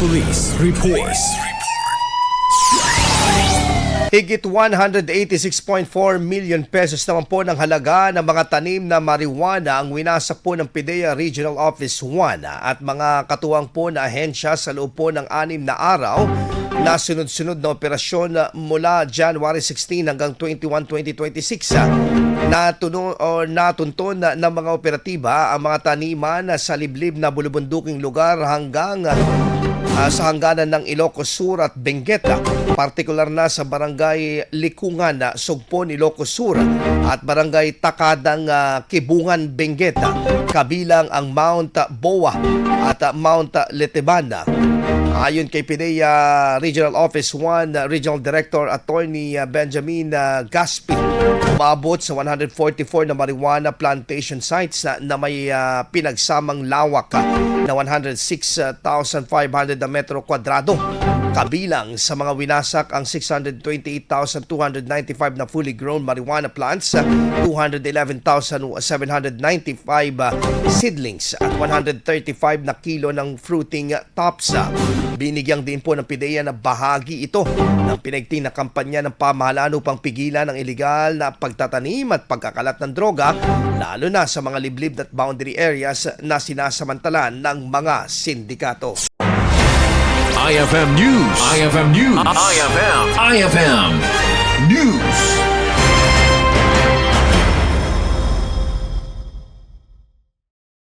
Police Report. Higit 186.4 million pesos naman po ng halaga ng mga tanim na marijuana ang winasak po ng PIDEA Regional Office 1 at mga katuwang po na ahensya sa loob po ng 6 na araw na sunod-sunod na operasyon mula January 16 hanggang 21, 2026. Natunton ng mga operatiba ang mga taniman sa liblib na bulubunduking lugar hanggang sa hangganan ng Ilocos Sur at Bengueta, partikular na sa Barangay Likungan, Sugpon, Ilocos Sur at Barangay Takadang, Kibungan, Bengueta, kabilang ang Mount Boa at Mount Letebana. Ayon kay PIDEA Regional Office 1 Regional Director Attorney Benjamin Gaspi, umabot sa 144 na marijuana plantation sites na may pinagsamang lawak na 106,500 na metro kwadrado. Kabilang sa mga winasak ang 628,295 na fully grown marijuana plants, 211,795 seedlings at 135 na kilo ng fruiting tops. Binigyang din po ng PIDEA na bahagi ito ng pinagting na kampanya ng pamahalaan upang pigilan ang iligal na pagtatanim at pagkakalat ng droga, lalo na sa mga liblib at boundary areas na sinasamantalan ng mga sindikato. IFM News. IFM News. IFM News.